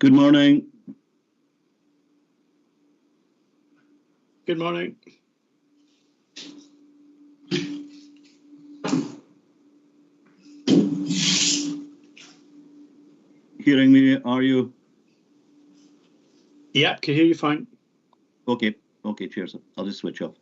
Good morning. Good morning. Hearing me, are you? Yeah, can hear you fine. Okay, cheers. I'll just switch off.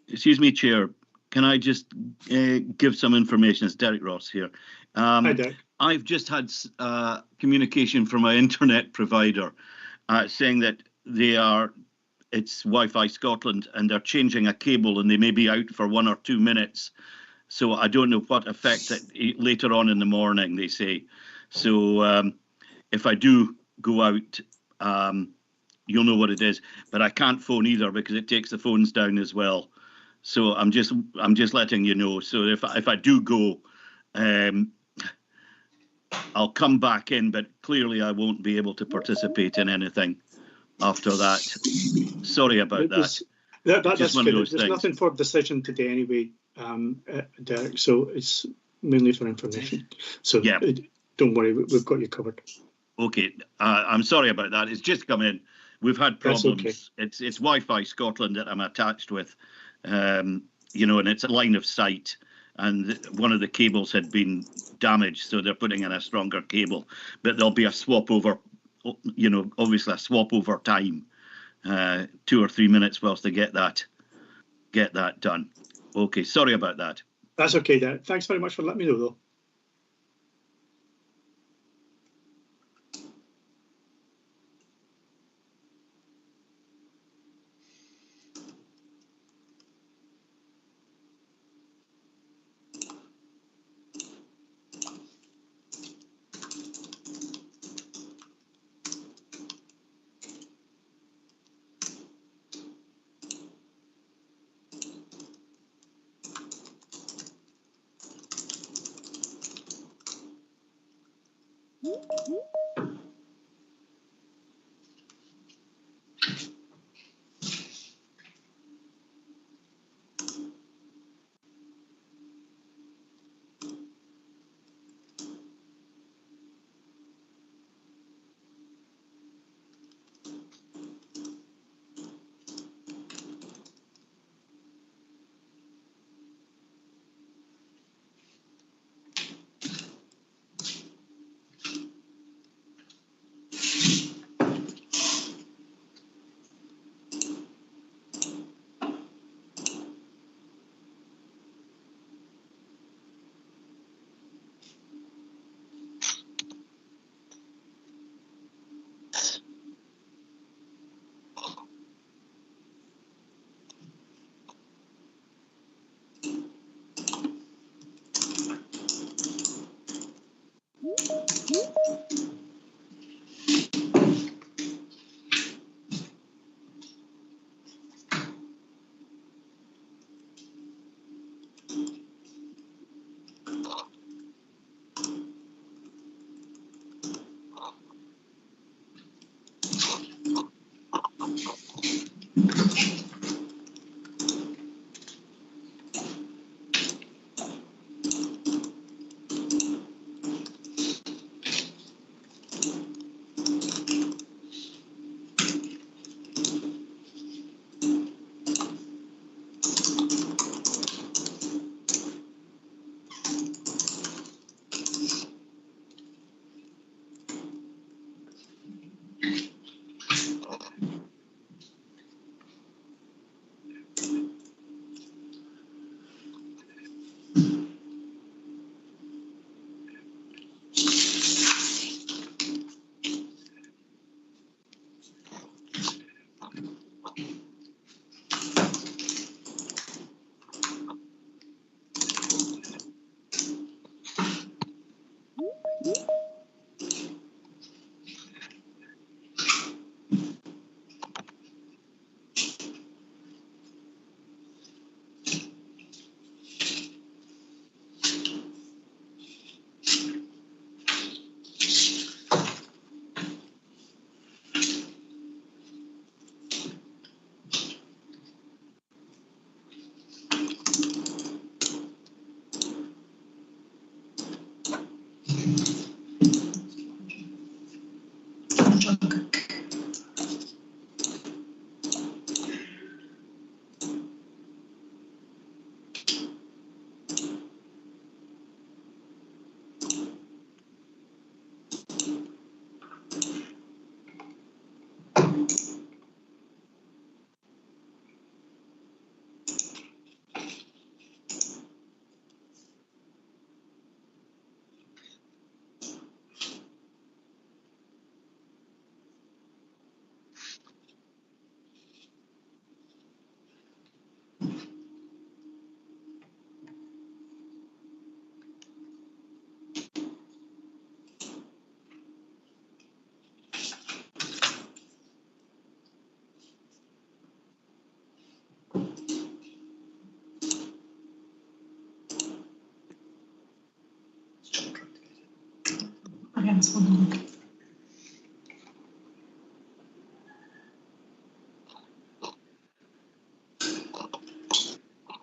Excuse me, Chair. Can I just give some information? It's Derek Ross here. Hi, Derek. I've just had communication from my internet provider saying that it's Wi-Fi Scotland, and they're changing a cable, and they may be out for 1 or 2 minutes. So I don't know what effect later on in the morning, they say. So if I do go out, you'll know what it is. But I can't phone either because it takes the phones down as well. So I'm just letting you know. So if I do go, I'll come back in, but clearly I won't be able to participate in anything after that. Sorry about that. That's Just one of good. those There's things. nothing for decision today anyway, Derek, so it's mainly for information. So Yeah. Don't worry, we've got you covered. Okay, I'm sorry about that. It's just come in. We've had That's problems. okay. It's Wi-Fi Scotland that I'm attached with, you know, and it's a line of sight. And one of the cables had been damaged, so they're putting in a stronger cable. But there'll be a swap over, you know, obviously a swap over time, 2 or 3 minutes whilst they get that done. Okay, sorry about that. That's okay, Derek. Thanks very much for letting me know, though.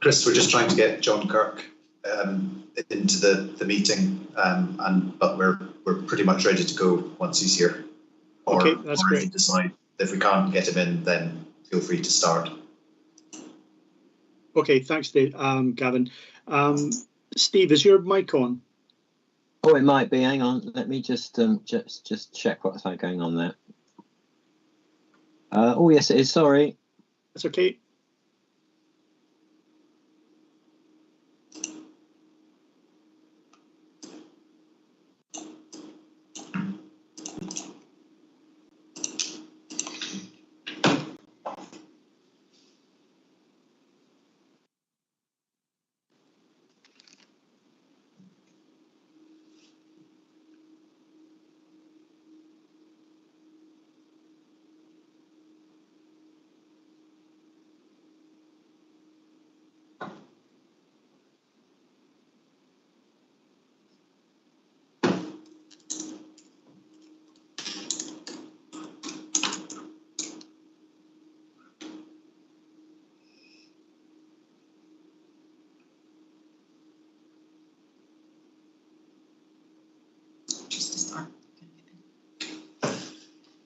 Chris, we're just trying to get John Kirk into the meeting, but we're pretty much ready to go once he's here. Okay, that's great. If you decide if we can't get him in, then feel free to start. Okay, thanks, Dave, Gavin. Steve, is your mic on? Oh, it might be. Hang on. Let me just check what's going on there. Oh, yes, it is. Sorry. That's okay.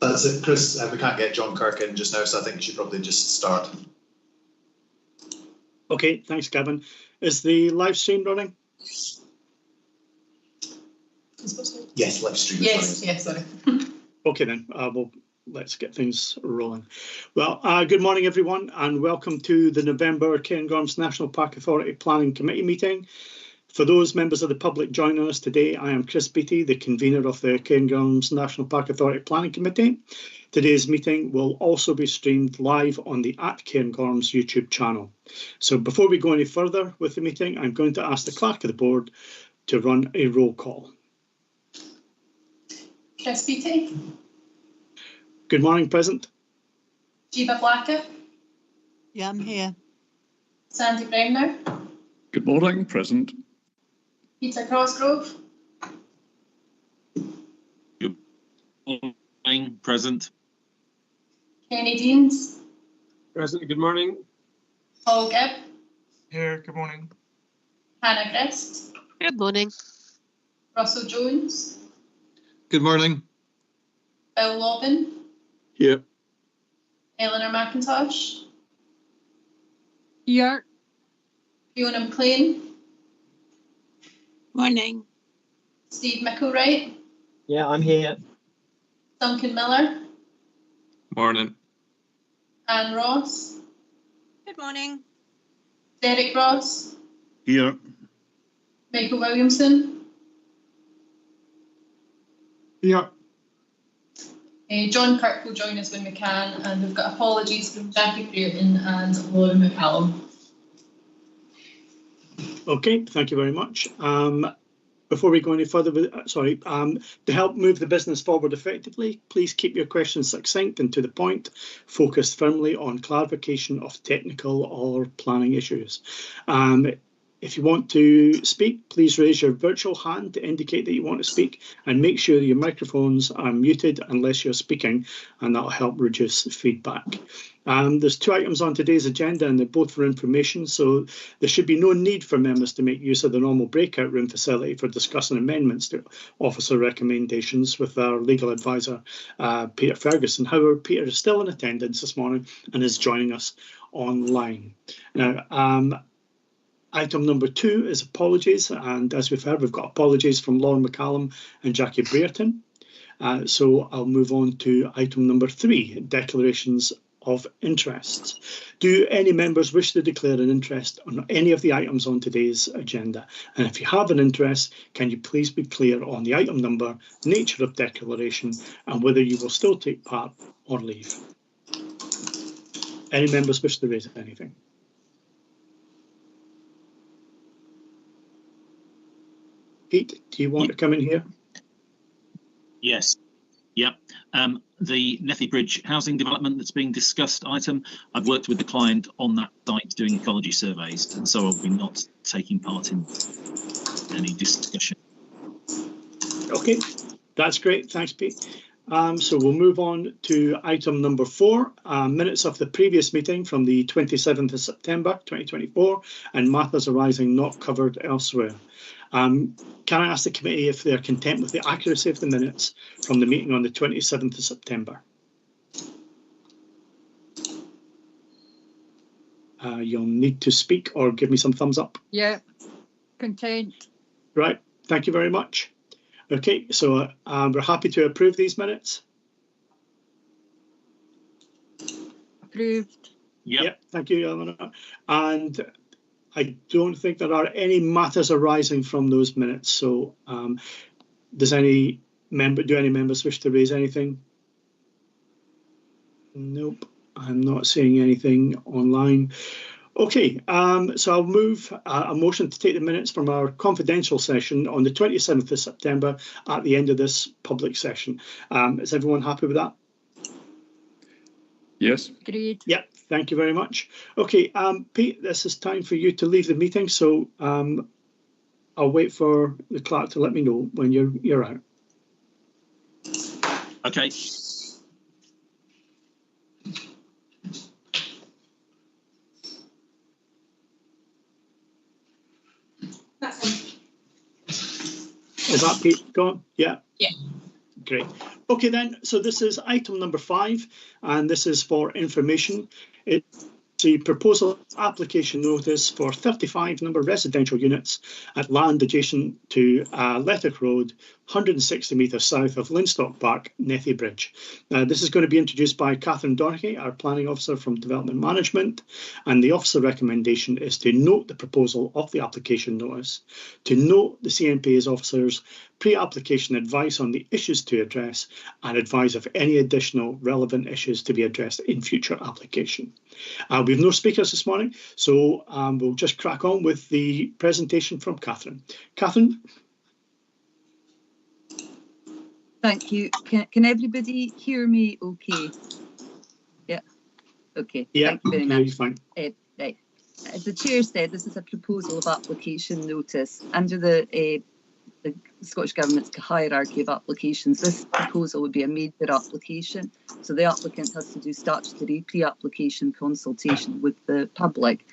That's it, Chris. We can't get John Kirk in just now, so I think you should probably just start. Okay, thanks, Gavin. Is the live stream running? Yes, live stream. Yes, sorry. Okay then, well, let's get things rolling. Well, good morning everyone, and welcome to the November Cairngorms National Park Authority Planning Committee meeting. For those members of the public joining us today, I am Chris Beattie, the convener of the Cairngorms National Park Authority Planning Committee. Today's meeting will also be streamed live on the @Cairngorms YouTube channel. So before we go any further with the meeting, I'm going to ask the clerk of the board to run a roll call. Chris Beattie. Good morning, present. Jeeva Blacker. Yeah, I'm here. Sandy Brownlow. Good morning, present. Peter Cosgrove. Good morning, present. Kenny Deans. Present, good morning. Paul Gibb. Here, good morning. Hannah Grist. Good morning. Russell Jones. Good morning. Bill Lobbin. Here. Eleanor McIntosh. Here. Fiona McLean. Morning. Steve Micklewright. Yeah, I'm here. Duncan Miller. Morning. Anne Ross. Good morning. Derek Ross. Here. Michael Williamson. Yeah. John Kirk will join us when we can, and we've got apologies from Jackie Brereton and Laura McCallum. Okay, thank you very much. Before we go any further, to help move the business forward effectively, please keep your questions succinct and to the point, focused firmly on clarification of technical or planning issues. If you want to speak, please raise your virtual hand to indicate that you want to speak, and make sure that your microphones are muted unless you're speaking, and that'll help reduce feedback. There's two items on today's agenda, and they're both for information, so there should be no need for members to make use of the normal breakout room facility for discussing amendments to officer recommendations with our legal advisor, Peter Ferguson. However, Peter is still in attendance this morning and is joining us online. Now, item number 2 is apologies, and as we've heard, we've got apologies from Laura McCallum and Jackie Brereton. So I'll move on to item number 3, declarations of interests. Do any members wish to declare an interest on any of the items on today's agenda? And if you have an interest, can you please be clear on the item number, nature of declaration, and whether you will still take part or leave? Any members wish to raise anything? Pete, do you want to come in here? Yes. Yep. The Nethy Bridge housing development that's being discussed item, I've worked with the client on that site doing ecology surveys, and so I'll be not taking part in any discussion. Okay, That's great. Thanks, Pete. So we'll move on to item number 4, minutes of the previous meeting from the 27th of September 2024 and matters arising not covered elsewhere. Can I ask the committee if they're content with the accuracy of the minutes from the meeting on the 27th of September? You'll need to speak or give me some thumbs up. Yeah, content. Right, thank you very much. Okay, so we're happy to approve these minutes. Approved. Yep. Thank you, Eleanor. And I don't think there are any matters arising from those minutes. So do any members wish to raise anything? Nope, I'm not seeing anything online. Okay, so I'll move a motion to take the minutes from our confidential session on the 27th of September at the end of this public session. Is everyone happy with that? Yes. Agreed. Yeah, thank you very much. Okay, Pete, this is time for you to leave the meeting, so I'll wait for the clerk to let me know when you're out. Okay. Is that Pete gone? Yeah. Yeah. Great. Okay then, so this is item number 5, and this is for information. It's the proposal application notice for 35 number residential units at land adjacent to Lettock Road, 160 metres south of Linstock Park, Nethy Bridge. This is going to be introduced by Catherine Doherty, our planning officer from Development Management, and the officer recommendation is to note the proposal of the application notice, to note the CNP's officers' pre-application advice on the issues to address, and advise of any additional relevant issues to be addressed in future application. We have no speakers this morning, so we'll just crack on with the presentation from Catherine. Catherine? Thank you. Can everybody hear me okay? Yeah. Okay. Yeah, thank you very much. Fine. Right. As the chair said, this is a proposal of application notice. Under the Scottish Government's hierarchy of applications, this proposal would be a major application. So the applicant has to do statutory pre-application consultation with the public.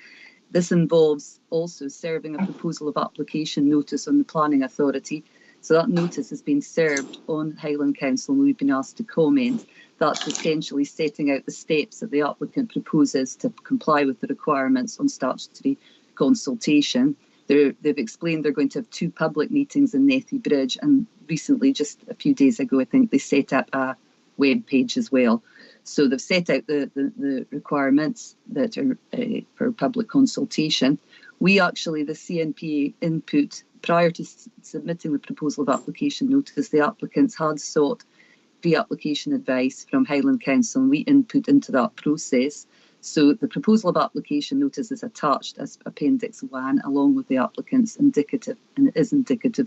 This involves also serving a proposal of application notice on the planning authority. So that notice has been served on Highland Council and we've been asked to comment. That's essentially setting out the steps that the applicant proposes to comply with the requirements on statutory consultation. They've explained they're going to have 2 public meetings in Nethy Bridge, and recently, just a few days ago, I think they set up a web page as well. So they've set out the requirements that are for public consultation. We actually, the CNP input, prior to submitting the proposal of application notice, the applicants had sought pre-application advice from Highland Council, and we input into that process. So the proposal of application notice is attached as Appendix 1 along with the applicant's indicative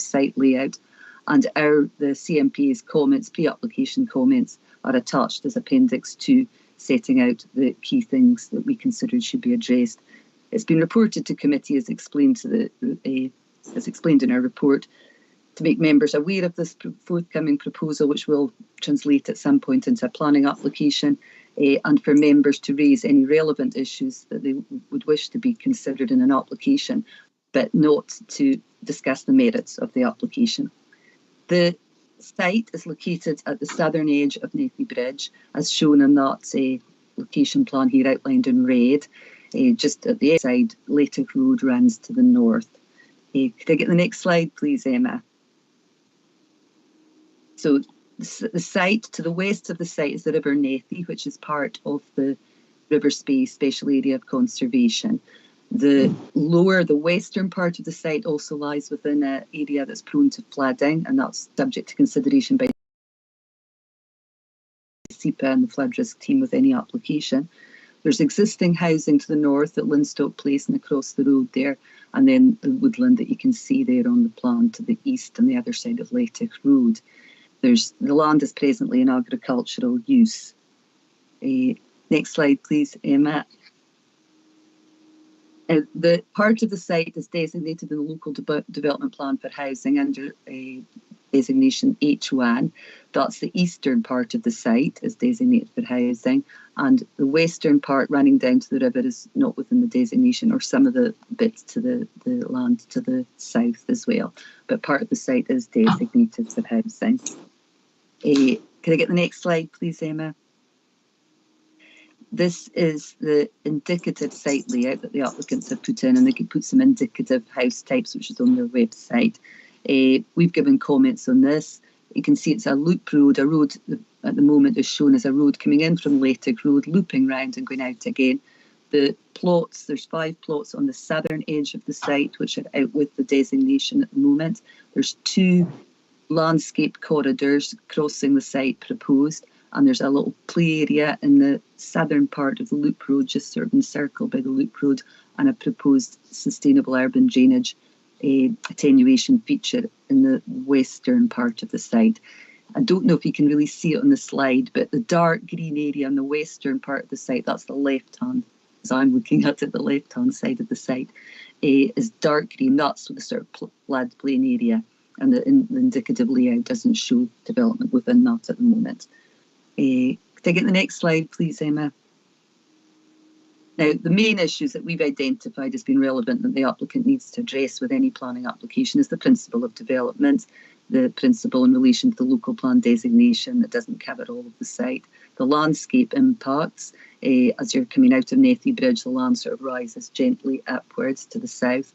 site layout, and the CNP's comments, pre-application comments, are attached as Appendix 2, setting out the key things that we considered should be addressed. It's been reported to committee as explained in our report, to make members aware of this forthcoming proposal, which will translate at some point into a planning application, and for members to raise any relevant issues that they would wish to be considered in an application, but not to discuss the merits of the application. The site is located at the southern edge of Nethy Bridge, as shown in that location plan here outlined in red. Just at the side, Lettock Road runs to the north. Could I get the next slide, please, Emma? So the site, to the west of the site is the River Nethy, which is part of the River Spey Special Area of Conservation. The western part of the site also lies within an area that's prone to flooding, and that's subject to consideration by SEPA and the flood risk team with any application. There's existing housing to the north at Linstock Place and across the road there, and then the woodland that you can see there on the plan to the east and the other side of Lettock Road. The land is presently in agricultural use. Next slide, please, Emma. The part of the site is designated in the local development plan for housing under designation H1. That's the eastern part of the site is designated for housing, and the western part running down to the river is not within the designation, or some of the bits to the land to the south as well. But part of the site is designated for housing. Can I get the next slide, please, Emma? This is the indicative site layout that the applicants have put in, and they can put some indicative house types, which is on their website. We've given comments on this. You can see it's a loop road. A road at the moment is shown as a road coming in from Leytig Road, looping round and going out again. The plots, there's 5 plots on the southern edge of the site, which are out with the designation at the moment. There's 2 landscape corridors crossing the site proposed, and there's a little play area in the southern part of the loop road, just sort of encircled by the loop road, and a proposed sustainable urban drainage attenuation feature in the western part of the site. I don't know if you can really see it on the slide, but the dark green area on the western part of the site, that's the left hand, as I'm looking at it, the left hand side of the site, is dark green. That's the sort of floodplain area, and the indicative layout doesn't show development within that at the moment. Could I get the next slide, please, Emma? Now, the main issues that we've identified as being relevant that the applicant needs to address with any planning application is the principle of development, the principle in relation to the local plan designation that doesn't cover all of the site, the landscape impacts. As you're coming out of Nethy Bridge, the land sort of rises gently upwards to the south,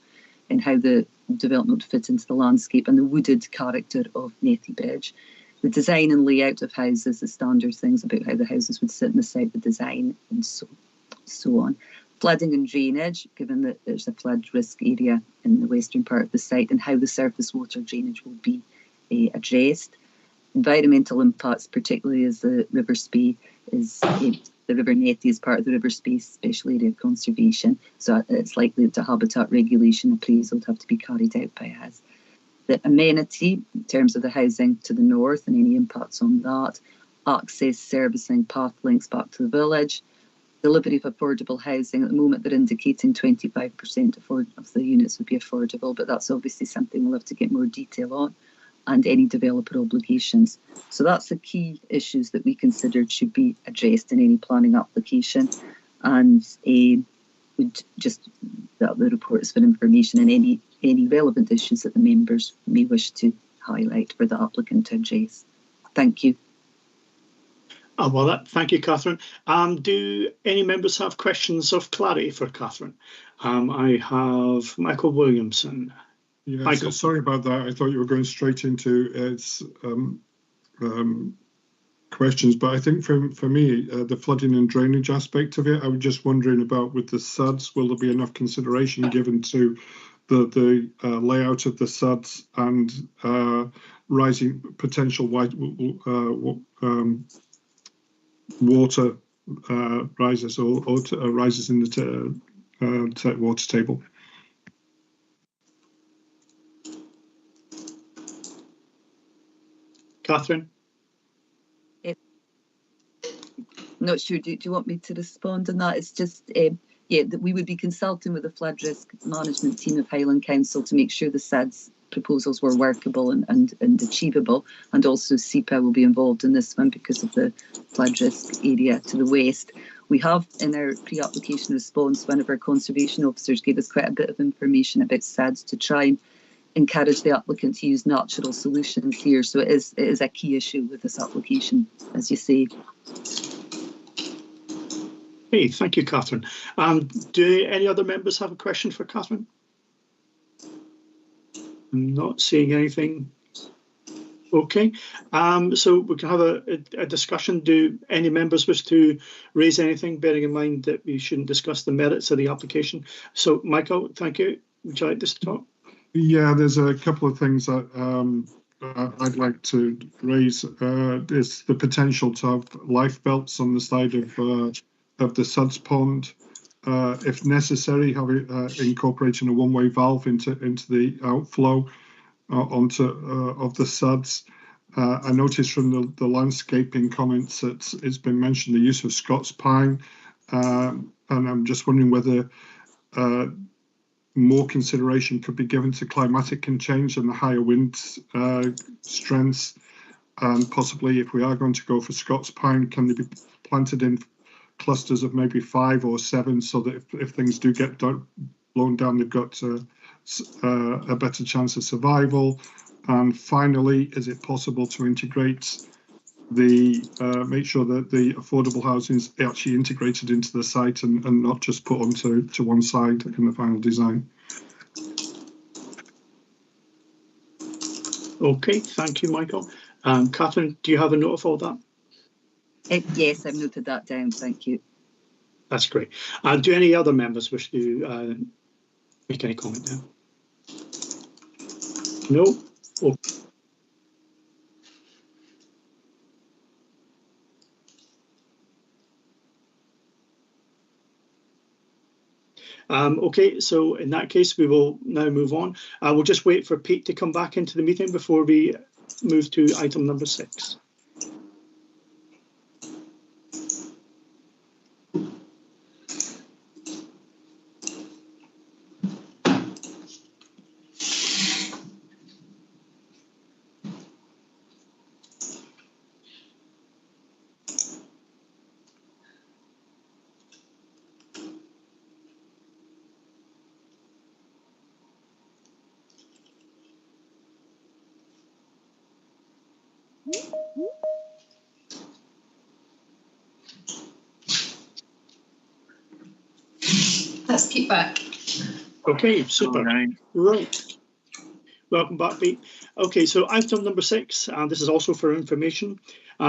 and how the development would fit into the landscape, and the wooded character of Nethy Bridge. The design and layout of houses, the standard things about how the houses would sit in the site, the design, and so on. Flooding and drainage, given that there's a flood risk area in the western part of the site, and how the surface water drainage will be addressed. Environmental impacts, particularly as the River Spey is the River Nethy is part of the River Spey Special Area Conservation, so it's likely that a habitat regulation appraisal would have to be carried out by us. The amenity, in terms of the housing to the north and any impacts on that, access, servicing, path links back to the village, delivery of affordable housing. At the moment, they're indicating 25% of the units would be affordable, but that's obviously something we'll have to get more detail on, and any developer obligations. So that's the key issues that we considered should be addressed in any planning application, and would just that the report is for information and any relevant issues that the members may wish to highlight for the applicant to address. Thank you. Thank you, Catherine. Do any members have questions of clarity for Catherine? I have Michael Williamson. Yeah, Michael. Sorry about that. I thought you were going straight into its questions, but I think for me, the flooding and drainage aspect of it, I was just wondering about with the SUDs, will there be enough consideration given to the layout of the SUDs and rising potential water rises or rises in the water table? Catherine? Not sure, do you want me to respond on that? It's just, that we would be consulting with the flood risk management team of Highland Council to make sure the SUDS proposals were workable and achievable, and also SEPA will be involved in this one because of the flood risk area to the west. We have in our pre-application response, one of our conservation officers gave us quite a bit of information about SUDS to try and encourage the applicant to use natural solutions here. So it is a key issue with this application, as you say. Hey, thank you, Catherine. Do any other members have a question for Catherine? I'm not seeing anything. Okay, so we can have a discussion. Do any members wish to raise anything, bearing in mind that we shouldn't discuss the merits of the application? So, Michael, thank you. Would you like this to talk? Yeah, there's a couple of things that I'd like to raise. Is the potential to have life belts on the side of the SUDS pond, if necessary, incorporating a one-way valve into the outflow of the SUDS. I noticed from the landscaping comments that it's been mentioned the use of Scots pine, and I'm just wondering whether more consideration could be given to climatic change and the higher wind strengths. And possibly, if we are going to go for Scots pine, can they be planted in clusters of maybe 5 or 7, so that if things do get blown down, they've got a better chance of survival? And finally, is it possible to integrate make sure that the affordable housing is actually integrated into the site and not just put onto one side in the final design? Okay, thank you, Michael. Catherine, do you have a note of all that? Yes, I've noted that down. Thank you. That's great. Do any other members wish to make any comment now? No? Oh. Okay, so in that case, we will now move on. We'll just wait for Pete to come back into the meeting before we move to item number 6. Let's keep back. Okay, super. Right. Welcome back, Pete. Okay, so item number 6, and this is also for information.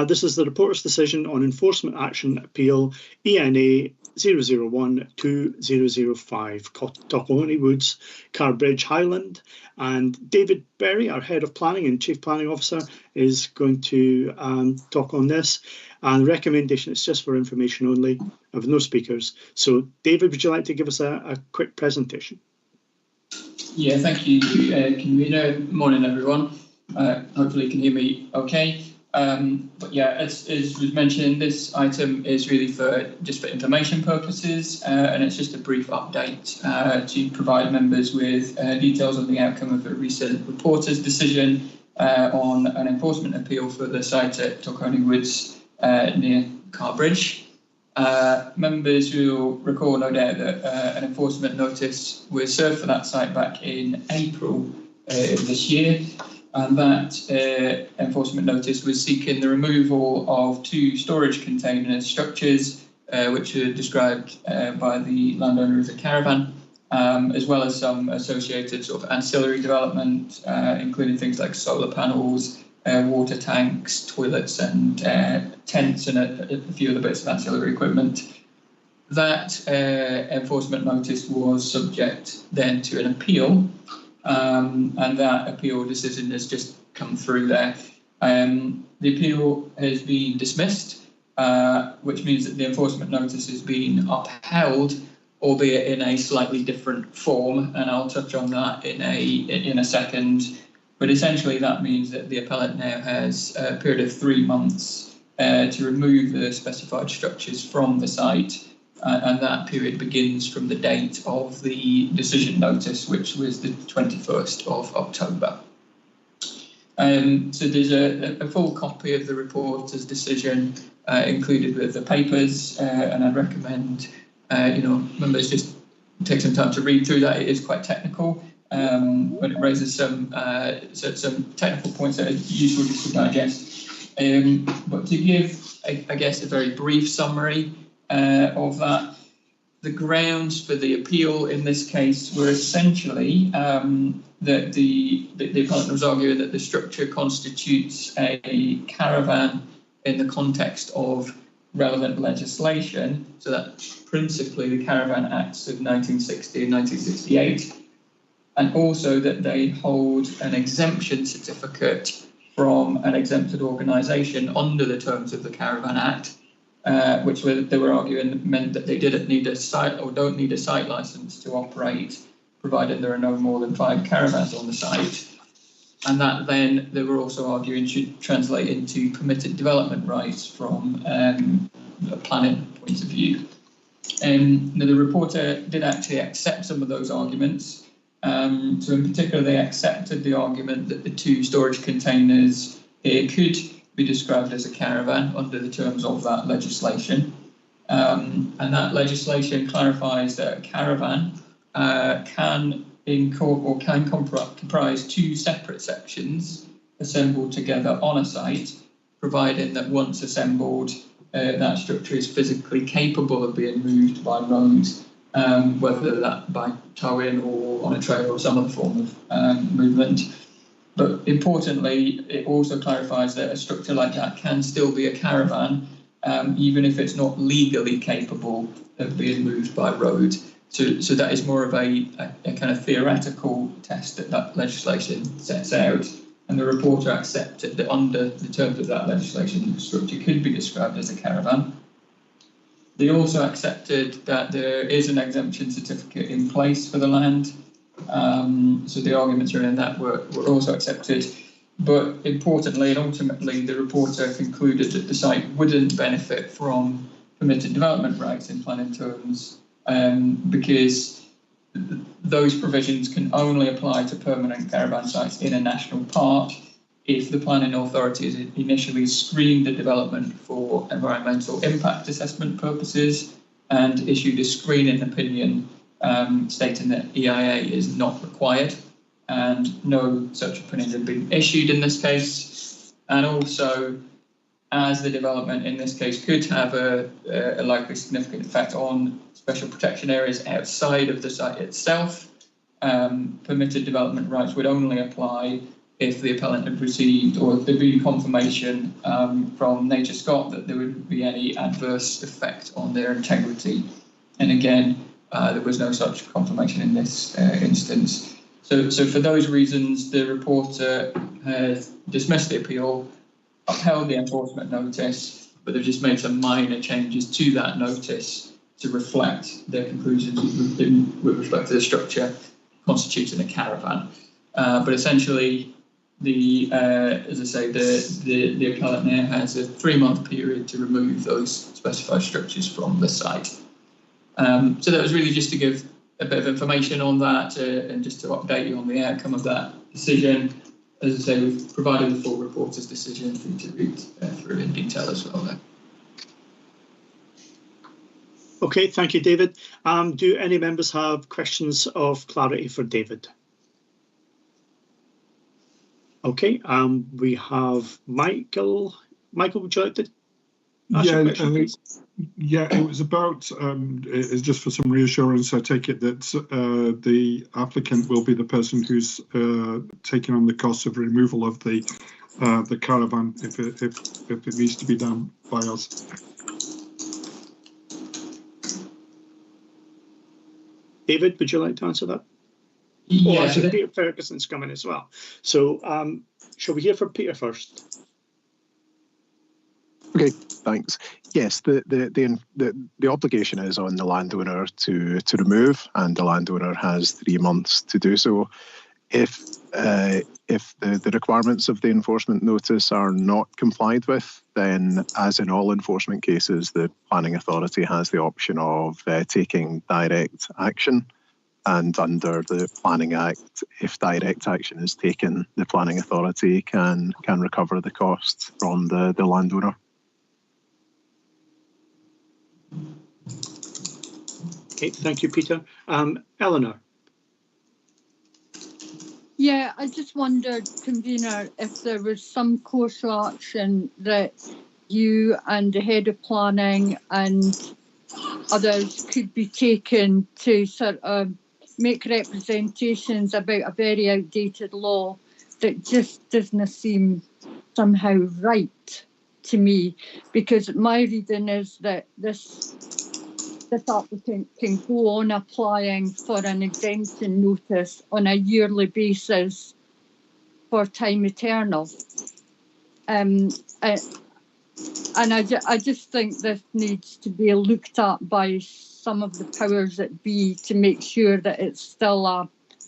This is the reporter's decision on enforcement action appeal ENA 001-2005, Tokoloni Woods, Carbridge, Highland. And David Berry, our Head of Planning and Chief Planning Officer, is going to talk on this. And the recommendation is just for information only, with no speakers. So, David, would you like to give us a quick presentation? Yeah, thank you, convener. Morning, everyone. Hopefully you can hear me okay. But yeah, as was mentioned, this item is really just for information purposes, and it's just a brief update to provide members with details on the outcome of a recent reporter's decision on an enforcement appeal for the site at Tokoloni Woods near Carbridge. Members will recall, no doubt, that an enforcement notice was served for that site back in April of this year, and that enforcement notice was seeking the removal of 2 storage container structures, which are described by the landowner as a caravan, as well as some associated sort of ancillary development, including things like solar panels, water tanks, toilets and tents and a few other bits of ancillary equipment. That enforcement notice was subject then to an appeal, and that appeal decision has just come through there. The appeal has been dismissed, which means that the enforcement notice has been upheld, albeit in a slightly different form, and I'll touch on that in a second. But essentially that means that the appellant now has a period of 3 months to remove the specified structures from the site, and that period begins from the date of the decision notice, which was the 21st of October. So there's a full copy of the reporter's decision included with the papers, and I'd recommend members just take some time to read through that. It is quite technical. But it raises some technical points that are useful just to digest. But to give, I guess, a very brief summary of that, the grounds for the appeal in this case were essentially that the appellant was arguing that the structure constitutes a caravan in the context of relevant legislation, so that's principally the Caravan Acts of 1960 and 1968. And also that they hold an exemption certificate from an exempted organisation under the terms of the Caravan Act, which they were arguing meant that they didn't need a site or don't need a site licence to operate, provided there are no more than 5 caravans on the site. And that then they were also arguing should translate into permitted development rights from a planning point of view. Now the reporter did actually accept some of those arguments, So in particular, they accepted the argument that the 2 storage containers here could be described as a caravan under the terms of that legislation. And that legislation clarifies that a caravan can comprise 2 separate sections assembled together on a site, providing that once assembled, that structure is physically capable of being moved by road, whether that by towing or on a trailer or some other form of movement. But importantly, it also clarifies that a structure like that can still be a caravan, even if it's not legally capable of being moved by road. So that is more of a kind of theoretical test that legislation sets out. And the reporter accepted that under the terms of that legislation, the structure could be described as a caravan. They also accepted that there is an exemption certificate in place for the land. So the arguments around that were also accepted. But importantly and ultimately, the reporter concluded that the site wouldn't benefit from permitted development rights in planning terms because those provisions can only apply to permanent caravan sites in a national park if the planning authority has initially screened the development for environmental impact assessment purposes and issued a screening opinion stating that EIA is not required, and no such opinion had been issued in this case. And also, as the development in this case could have a likely significant effect on special protection areas outside of the site itself, permitted development rights would only apply if the appellant had received or there'd been confirmation from Nature Scott that there wouldn't be any adverse effect on their integrity. And again, there was no such confirmation in this instance. So for those reasons, the reporter has dismissed the appeal, upheld the enforcement notice, but they've just made some minor changes to that notice to reflect their conclusions with respect to the structure constituting a caravan. But essentially, as I say, the appellant now has a 3-month period to remove those specified structures from the site. So that was really just to give a bit of information on that and just to update you on the outcome of that decision. As I say, we've provided the full reporter's decision for you to read through in detail as well there. Okay, thank you, David. Do any members have questions of clarity for David? Okay, we have Michael. Michael, would you like to ask a question, please? Yeah, it was about, it's just for some reassurance, I take it that the applicant will be the person who's taking on the cost of removal of the caravan if it needs to be done by us. David, would you like to answer that? Yeah, actually, Peter Ferguson's coming as well. So shall we hear from Peter first? Okay, thanks. Yes, the obligation is on the landowner to remove, and the landowner has 3 months to do so. If the requirements of the enforcement notice are not complied with, then, as in all enforcement cases, the planning authority has the option of taking direct action. And under the Planning Act, if direct action is taken, the planning authority can recover the costs from the landowner. Okay, thank you, Peter. Eleanor. Yeah, I just wondered, convener, if there was some course of action that you and the head of planning and others could be taken to sort of make representations about a very outdated law that just doesn't seem somehow right to me, because my reading is that this applicant can go on applying for an exemption notice on a yearly basis for time eternal. And I just think this needs to be looked at by some of the powers that be to make sure that it's still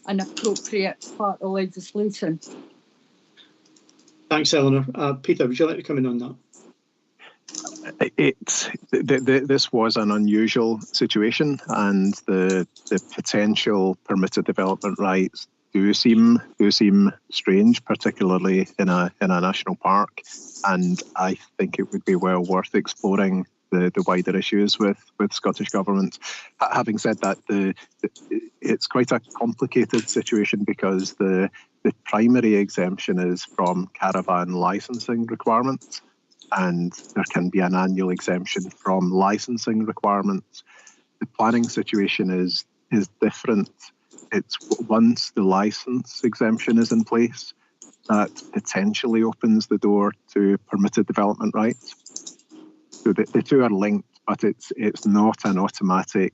an appropriate part of legislation. Thanks, Eleanor. Peter, would you like to come in on that? This was an unusual situation, and the potential permitted development rights do seem strange, particularly in a national park. And I think it would be well worth exploring the wider issues with Scottish Government. Having said that, it's quite a complicated situation because the primary exemption is from caravan licensing requirements, and there can be an annual exemption from licensing requirements. The planning situation is different. It's once the license exemption is in place, that potentially opens the door to permitted development rights. So the two are linked, but it's not an automatic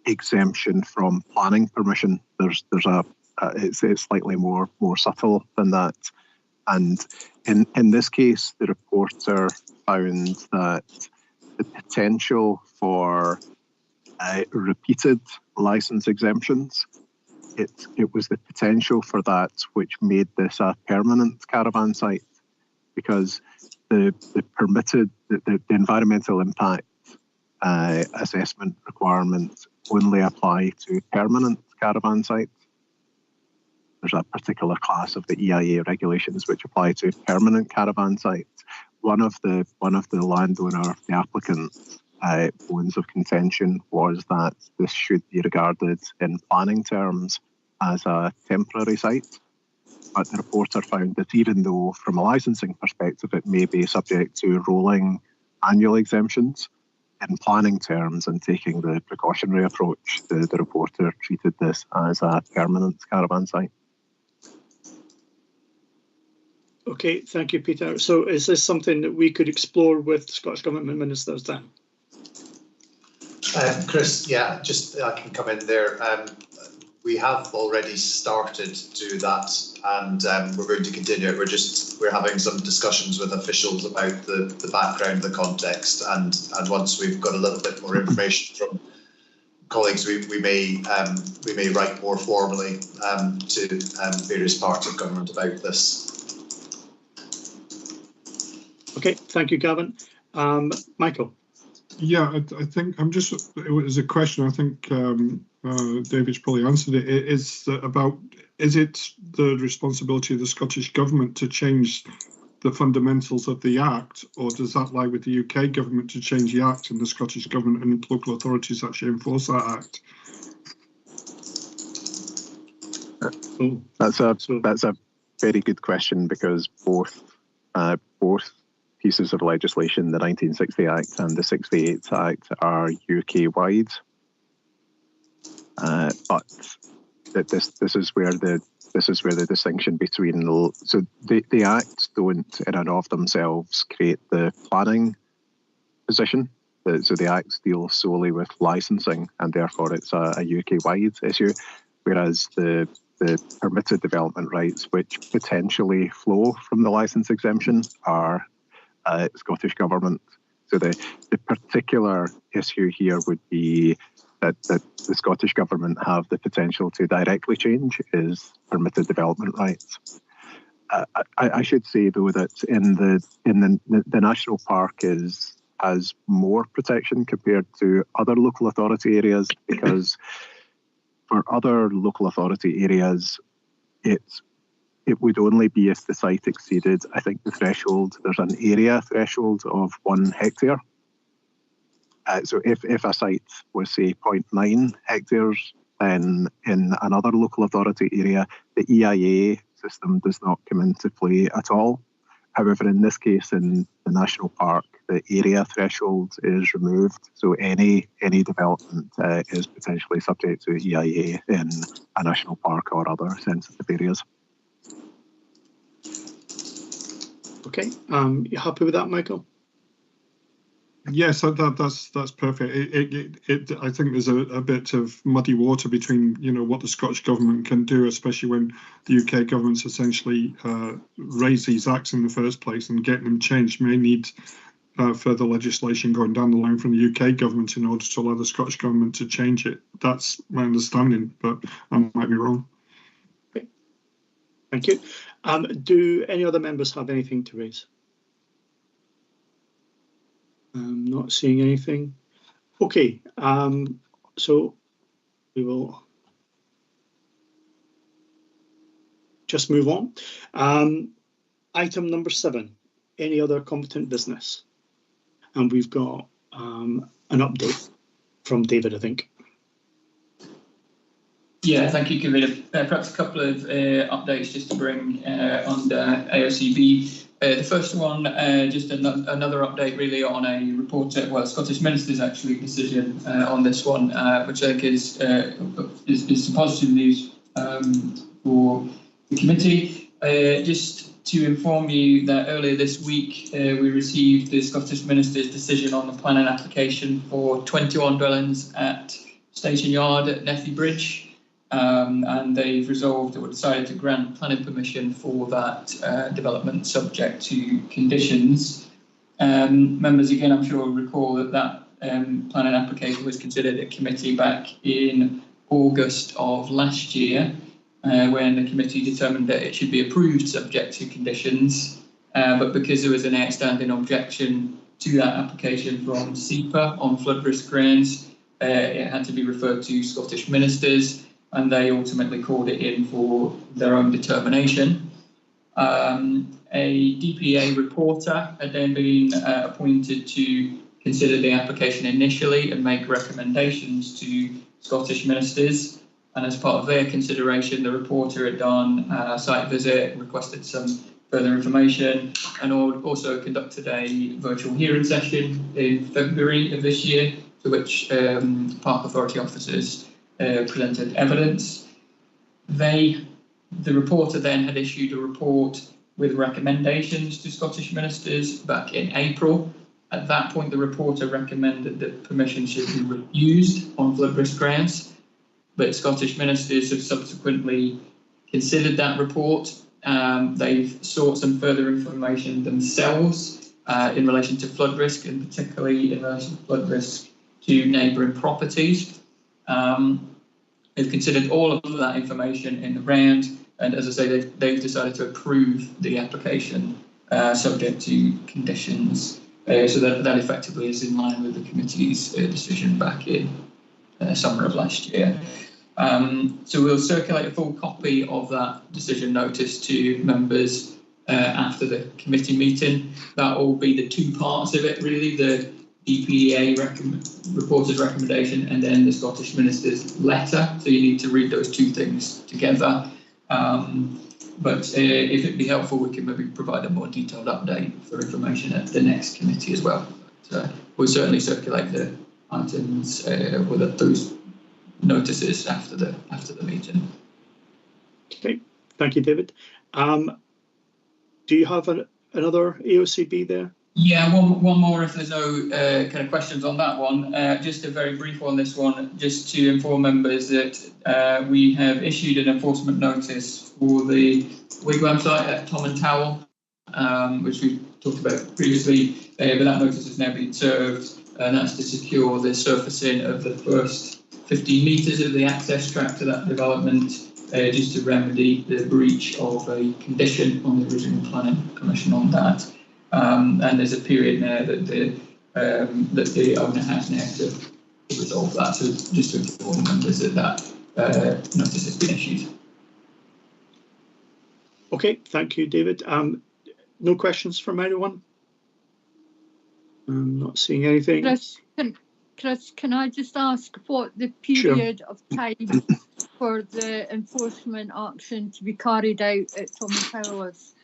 exemption from planning permission. It's slightly more subtle than that. And in this case, the reporter found that the potential for repeated license exemptions, it was the potential for that which made this a permanent caravan site, because the environmental impact assessment requirements only apply to permanent caravan sites. There's a particular class of the EIA regulations which apply to permanent caravan sites. One of the landowner, the applicant's bones of contention was that this should be regarded in planning terms as a temporary site. But the reporter found that even though from a licensing perspective it may be subject to rolling annual exemptions, in planning terms and taking the precautionary approach, the reporter treated this as a permanent caravan site. Okay, thank you, Peter. So is this something that we could explore with Scottish Government ministers then? Chris, yeah, I can come in there. We have already started to do that, and we're going to continue it. We're having some discussions with officials about the background, the context, and once we've got a little bit more information from colleagues, we may write more formally to various parts of government about this. Okay, thank you, Gavin. Michael. Yeah, I think it was a question. I think David's probably answered it. Is it the responsibility of the Scottish Government to change the fundamentals of the Act, or does that lie with the UK Government to change the Act and the Scottish Government and local authorities actually enforce that Act? That's a very good question, because both pieces of legislation, the 1960 Act and the 68 Act, are UK-wide. But this is where the distinction between the Acts don't in and of themselves create the planning position. So the Acts deal solely with licensing, and therefore it's a UK-wide issue, whereas the permitted development rights, which potentially flow from the licence exemption, are Scottish Government. So the particular issue here would be that the Scottish Government have the potential to directly change is permitted development rights. I should say though that in the national park has more protection compared to other local authority areas, because for other local authority areas, it would only be if the site exceeded, I think, the threshold. There's an area threshold of 1 hectare. So if a site was, say, 0.9 hectares, then in another local authority area, the EIA system does not come into play at all. However, in this case, in the national park, the area threshold is removed. So any development is potentially subject to EIA in a national park or other sensitive areas. Okay, you happy with that, Michael? Yes, that's perfect. I think there's a bit of muddy water between what the Scottish Government can do, especially when the UK government's essentially raised these acts in the first place, and getting them changed may need further legislation going down the line from the UK government in order to allow the Scottish Government to change it. That's my understanding, but I might be wrong. Okay. Thank you. Do any other members have anything to raise? I'm not seeing anything. Okay, so we will just move on. Item number 7, any other competent business? And we've got an update from David, I think. Yeah, thank you, Convener. Perhaps a couple of updates just to bring on the AOCB. The first one, just another update really on a reporter, well, Scottish Minister's actually decision on this one, which I think is some positive news for the committee. Just to inform you that earlier this week we received the Scottish Minister's decision on the planning application for 21 dwellings at Station Yard at Nethy Bridge. And they've resolved or decided to grant planning permission for that development subject to conditions. Members, again, I'm sure will recall that planning application was considered at committee back in August of last year, when the committee determined that it should be approved subject to conditions. But because there was an outstanding objection to that application from SEPA on flood risk grounds, it had to be referred to Scottish Ministers, and they ultimately called it in for their own determination. A DPA reporter had then been appointed to consider the application initially and make recommendations to Scottish Ministers. And as part of their consideration, the reporter had done a site visit, requested some further information, and also conducted a virtual hearing session in February of this year, to which Park Authority officers presented evidence. The reporter then had issued a report with recommendations to Scottish Ministers back in April. At that point, the reporter recommended that permission should be refused on flood risk grounds, but Scottish Ministers have subsequently considered that report. They've sought some further information themselves in relation to flood risk, and particularly in relation to flood risk to neighbouring properties. They've considered all of that information in the round, and as I say, they've decided to approve the application subject to conditions. So that effectively is in line with the committee's decision back in summer of last year. So we'll circulate a full copy of that decision notice to members after the committee meeting. That will be the two parts of it, really, the DPA reporter's recommendation and then the Scottish Minister's letter. So you need to read those two things together. But if it'd be helpful, we can maybe provide a more detailed update for information at the next committee as well. But, we'll certainly circulate the items with those notices after the meeting. Okay, thank you, David. Do you have another AOCB there? Yeah, one more if there's no kind of questions on that one. Just a very brief one, this one, just to inform members that we have issued an enforcement notice for the Wigwam site at Tom and Towel, which we talked about previously, but that notice has now been served, and that's to secure the surfacing of the first 15 metres of the access track to that development, just to remedy the breach of a condition on the original planning permission on that. And there's a period now that the owner has now to resolve that. So just to inform members that notice has been issued. Okay, thank you, David. No questions from anyone? I'm not seeing anything. Chris, can I just ask what the period of time for the enforcement action to be carried out at Tom and Towel is?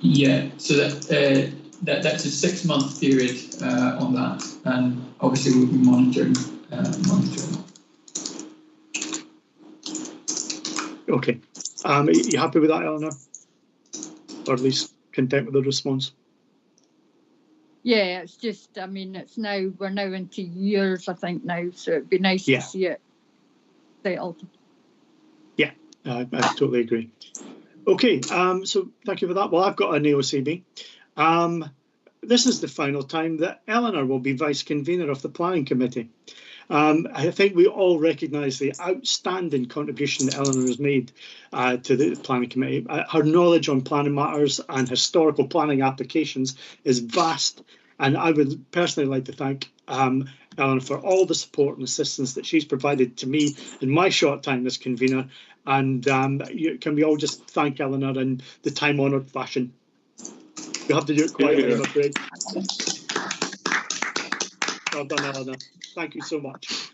Yeah, so that's a 6-month period on that, and obviously we'll be monitoring. Okay, are you happy with that, Eleanor? Or at least content with the response? Yeah, it's just, I mean, we're now into years, I think now, so it'd be nice to see it settled. Yeah, I totally agree. Okay, so thank you for that. Well, I've got an AOCB. This is the final time that Eleanor will be Vice Convener of the Planning Committee. I think we all recognise the outstanding contribution that Eleanor has made to the Planning Committee. Her knowledge on planning matters and historical planning applications is vast, And I would personally like to thank Eleanor for all the support and assistance that she's provided to me in my short time as convener. And can we all just thank Eleanor in the time-honoured fashion? You have to do it quietly, I'm afraid. Well done, Eleanor. Thank you so much.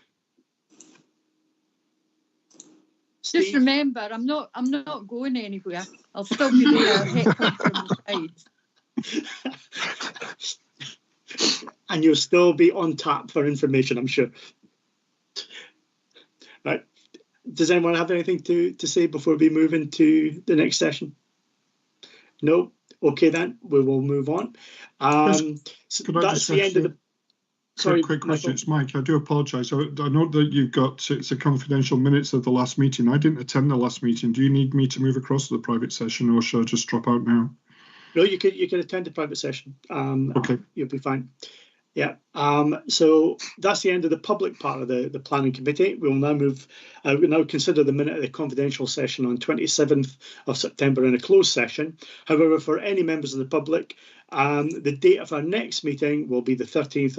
Just remember, I'm not going anywhere. I'll still be there, heckling from the sides. And you'll still be on tap for information, I'm sure. Right. Does anyone have anything to say before we move into the next session? No? Okay, then we will move on. So that's the end of the. Sorry, quick question. Michael. It's Mike. I do apologise. I know that you've got it's a confidential minutes of the last meeting. I didn't attend the last meeting. Do you need me to move across to the private session, or should I just drop out now? No, you can attend the private session. Okay. You'll be fine. Yeah. So that's the end of the public part of the planning committee. We'll now move. We'll now consider the minute of the confidential session on 27th of September in a closed session. However, for any members of the public, the date of our next meeting will be the 13th of